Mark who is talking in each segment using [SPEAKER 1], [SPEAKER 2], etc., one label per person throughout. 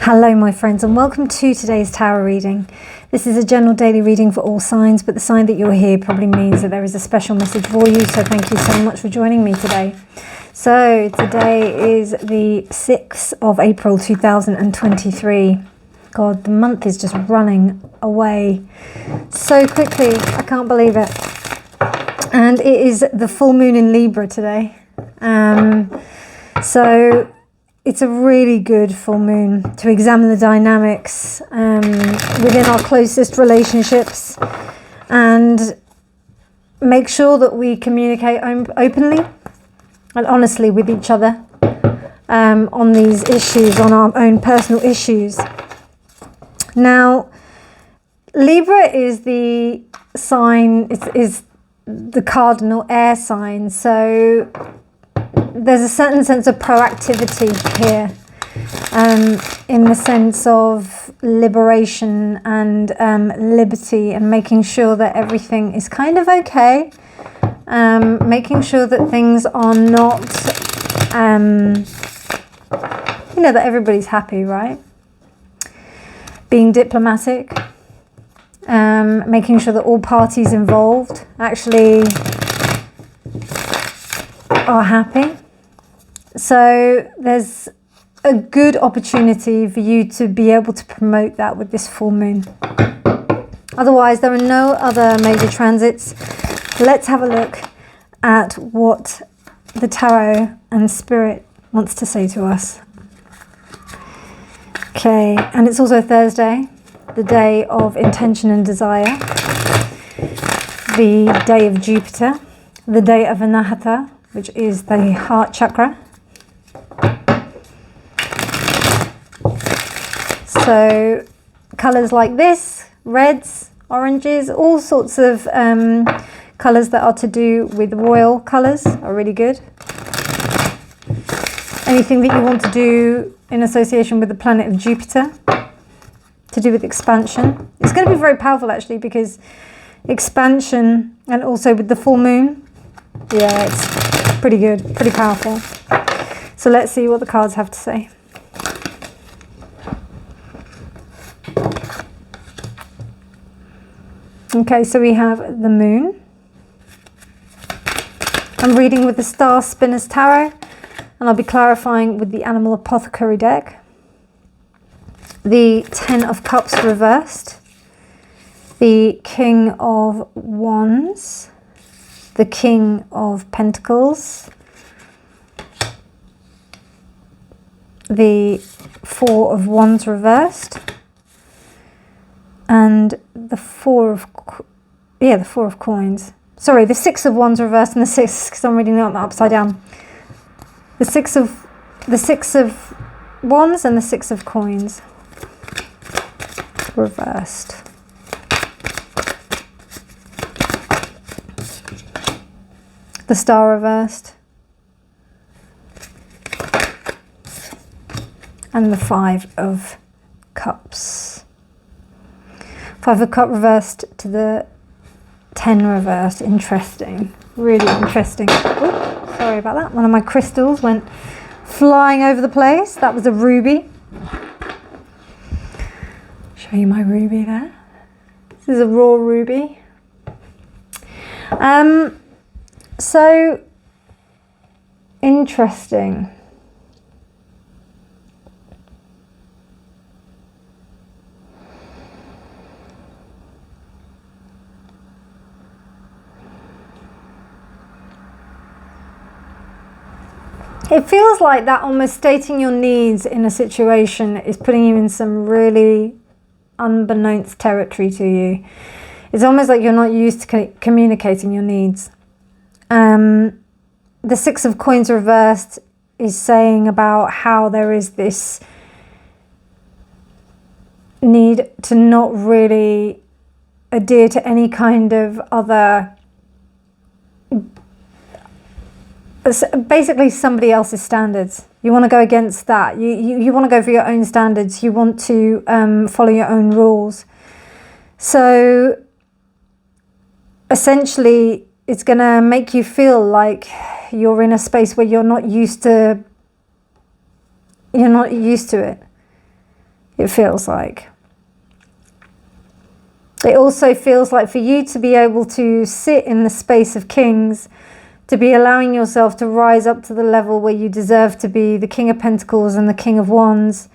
[SPEAKER 1] Hello my friends, and welcome to today's tarot reading. This is a general daily reading for all signs, but the sign that you're here probably means that there is a special message for you, so thank you so much for joining me today. So today is the 6th of April 2023. God, the month is just running away so quickly, I can't believe it. And it is the full moon in Libra today. So it's a really good full moon to examine the dynamics within our closest relationships and make sure that we communicate openly and honestly with each other on these issues, on our own personal issues. Now, Libra is the sign, is the cardinal air sign, so there's a certain sense of proactivity here, in the sense of liberation and liberty, and making sure that everything is kind of okay, making sure that things are not, that everybody's happy, right? Being diplomatic, making sure that all parties involved actually are happy. So there's a good opportunity for you to be able to promote that with this full moon. Otherwise, there are no other major transits. Let's have a look at what the tarot and spirit wants to say to us. Okay, and it's also Thursday, the day of intention and desire, the day of Jupiter, the day of Anahata, which is the heart chakra. So colours like this, reds, oranges, all sorts of colours that are to do with royal colours are really good. Anything that you want to do in association with the planet of Jupiter, to do with expansion. It's going to be very powerful actually, because expansion and also with the full moon, yeah, it's pretty good, pretty powerful. So let's see what the cards have to say. Okay, so we have the moon. I'm reading with the Star Spinner's Tarot, and I'll be clarifying with the Animal Apothecary deck. The 10 of Cups reversed, the King of Wands, the King of Pentacles, the 4 of Wands reversed, and the 4 of Coins. Sorry, the 6 of Wands reversed and the 6, because I'm reading that upside down. The 6 of Wands and the 6 of Coins reversed. The Star reversed. And the 5 of Cups. 5 of Cups reversed to the 10 reversed. Interesting. Really interesting. Ooh, sorry about that. One of my crystals went flying over the place. That was a ruby. Show you my ruby there. This is a raw ruby. So interesting. It feels like that almost stating your needs in a situation is putting you in some really unbeknownst territory to you. It's almost like you're not used to communicating your needs. The 6 of Coins reversed is saying about how there is this need to not really adhere to any kind of other, basically somebody else's standards. You want to go against that. You want to go for your own standards. You want to follow your own rules. So essentially it's going to make you feel like you're in a space where you're not used to it. it feels like. It also feels like for you to be able to sit in the space of kings, to be allowing yourself to rise up to the level where you deserve to be the King of Pentacles and the King of Wands,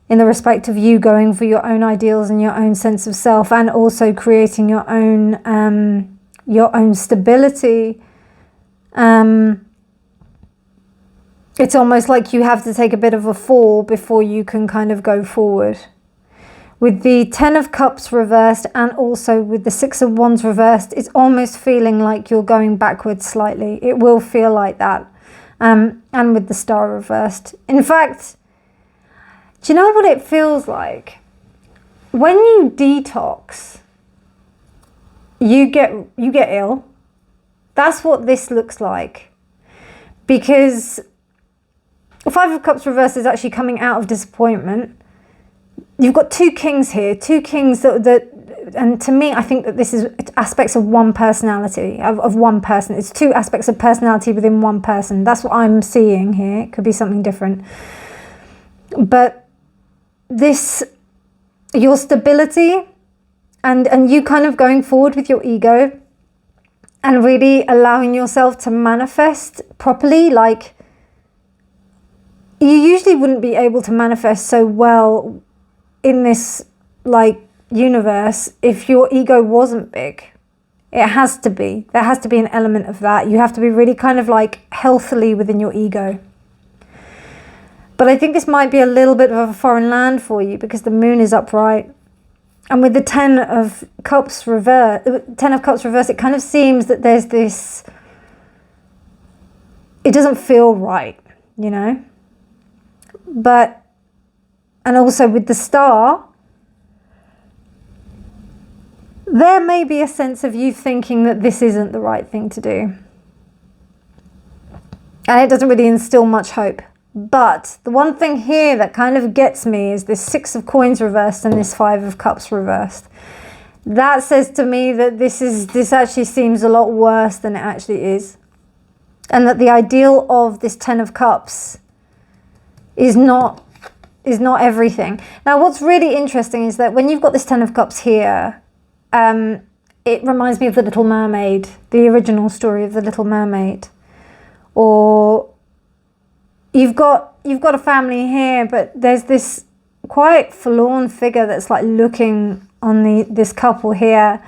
[SPEAKER 1] in the respect of you going for your own ideals and your own sense of self, and also creating your own stability. It's almost like you have to take a bit of a fall before you can kind of go forward. With the Ten of Cups reversed and also with the Six of Wands reversed, it's almost feeling like you're going backwards slightly. It will feel like that. And with the Star reversed. In fact, do you know what it feels like? When you detox, you get ill. That's what this looks like. Because the Five of Cups reversed is actually coming out of disappointment. You've got two kings here, two kings that, and to me, I think that this is aspects of one personality, of one person. It's two aspects of personality within one person. That's what I'm seeing here. It could be something different. But this, your stability and you kind of going forward with your ego and really allowing yourself to manifest properly. Like, you usually wouldn't be able to manifest so well in this like universe if your ego wasn't big. It has to be. There has to be an element of that. You have to be really kind of like healthily within your ego. But I think this might be a little bit of a foreign land for you because the moon is upright. And with the Ten of Cups reverse, it kind of seems that there's this, it doesn't feel right, you know? But, and also with the Star, there may be a sense of you thinking that this isn't the right thing to do. And it doesn't really instill much hope. But the one thing here that kind of gets me is this Six of Coins reversed and this Five of Cups reversed. That says to me that this actually seems a lot worse than it actually is. And that the ideal of this Ten of Cups is not everything. Now, what's really interesting is that when you've got this Ten of Cups here, it reminds me of The Little Mermaid, the original story of The Little Mermaid. Or you've got a family here, but there's this quite forlorn figure that's like looking on this couple here.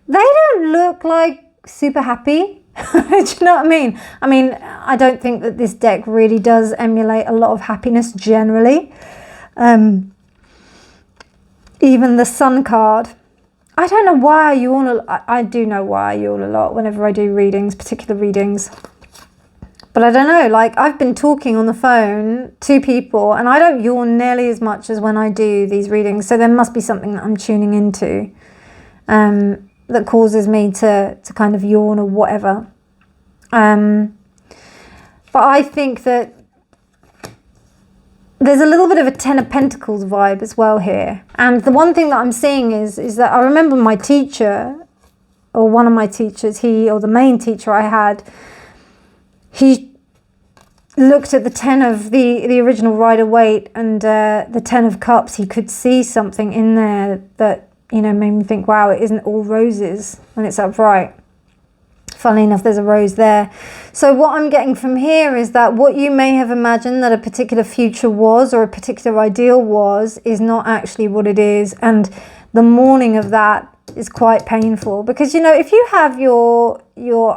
[SPEAKER 1] They don't look like super happy. Do you know what I mean? I mean, I don't think that this deck really does emulate a lot of happiness generally. Even the Sun card. I don't know why I yawn. I do know why I yawn a lot whenever I do readings, particular readings. But I don't know, like I've been talking on the phone to people and I don't yawn nearly as much as when I do these readings. So there must be something that I'm tuning into that causes me to kind of yawn or whatever. But I think that there's a little bit of a Ten of Pentacles vibe as well here. And the one thing that I'm seeing is that I remember my teacher, or one of my teachers, or the main teacher I had, he looked at the 10 of the original Rider-Waite and the 10 of Cups. He could see something in there that, you know, made me think, wow, it isn't all roses when it's upright. Funnily enough, there's a rose there. So what I'm getting from here is that what you may have imagined that a particular future was or a particular ideal was is not actually what it is. And the mourning of that is quite painful, because, you know, if you have your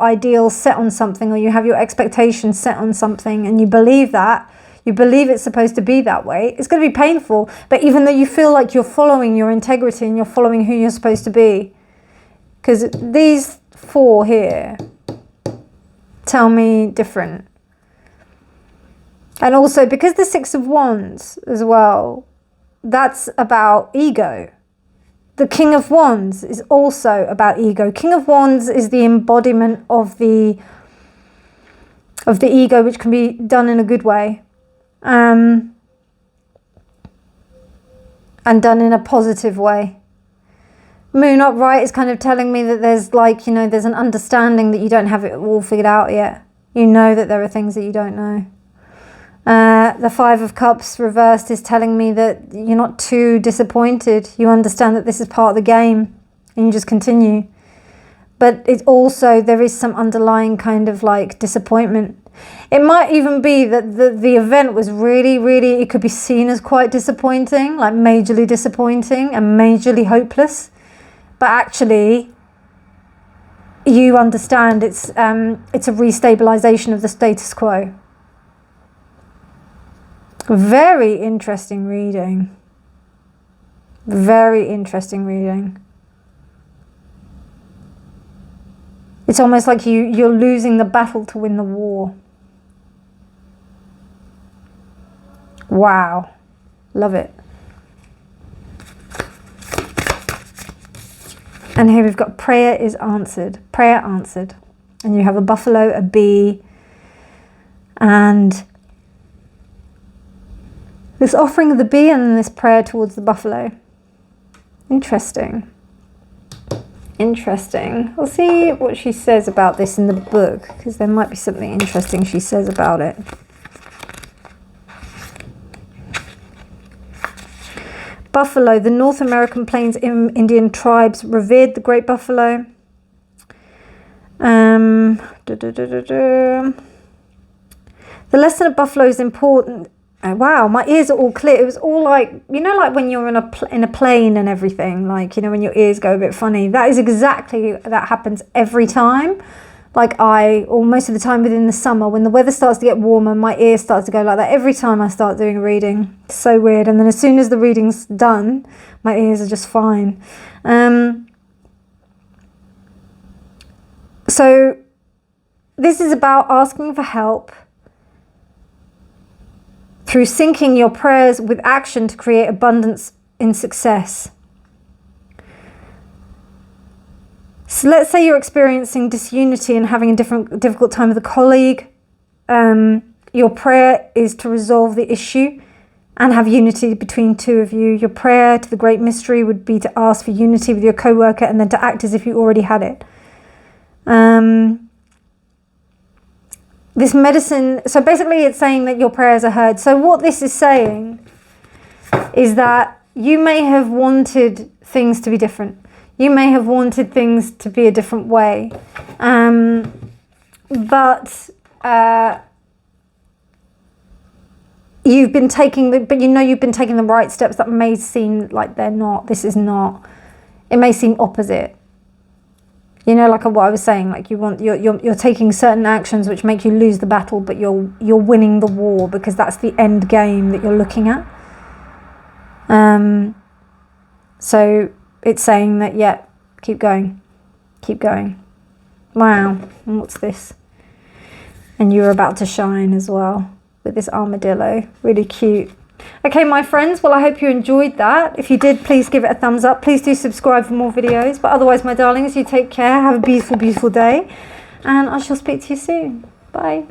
[SPEAKER 1] ideal set on something, or you have your expectations set on something and you believe that, you believe it's supposed to be that way, it's going to be painful. But even though you feel like you're following your integrity and you're following who you're supposed to be, because these four here tell me different. And also because the Six of Wands as well, that's about ego. The King of Wands is also about ego. King of Wands is the embodiment of the ego, which can be done in a good way, and done in a positive way. Moon upright is kind of telling me that there's, like, you know, there's an understanding that you don't have it all figured out yet. You know that there are things that you don't know. The Five of Cups reversed is telling me that you're not too disappointed. You understand that this is part of the game and you just continue. But it's also, there is some underlying kind of like disappointment. It might even be that the event was really, really, it could be seen as quite disappointing, like majorly disappointing and majorly hopeless. But actually, you understand it's a restabilization of the status quo. Very interesting reading. Very interesting reading. It's almost like you're losing the battle to win the war. Wow. Love it. And here we've got prayer is answered. Prayer answered. And you have a buffalo, a bee, and this offering of the bee and then this prayer towards the buffalo. Interesting. Interesting. We'll see what she says about this in the book, because there might be something interesting she says about it. Buffalo. The North American Plains Indian tribes revered the great buffalo. The lesson of buffalo is important. Wow, my ears are all clear. It was all like, you know, like when you're in a plane and everything, like, you know, when your ears go a bit funny. That is exactly, that happens every time. Like or most of the time within the summer, when the weather starts to get warmer, my ears start to go like that every time I start doing a reading. It's so weird. And then as soon as the reading's done, my ears are just fine. So this is about asking for help through syncing your prayers with action to create abundance in success. So let's say you're experiencing disunity and having a difficult time with a colleague. Your prayer is to resolve the issue and have unity between two of you. Your prayer to the great mystery would be to ask for unity with your co-worker and then to act as if you already had it. This medicine, so basically it's saying that your prayers are heard. So what this is saying is that you may have wanted things to be different. You may have wanted things to be a different way. But you've been taking you've been taking the right steps that may seem like they're not. This is not. It may seem opposite. You know, like what I was saying, like you're taking certain actions which make you lose the battle, but you're winning the war because that's the end game that you're looking at. So it's saying that, yeah, keep going, keep going. Wow, and what's this? And you're about to shine as well with this armadillo, really cute. Okay, my friends, well, I hope you enjoyed that. If you did, please give it a thumbs up. Please do subscribe for more videos. But otherwise, my darlings, you take care. Have a beautiful, beautiful day. And I shall speak to you soon. Bye.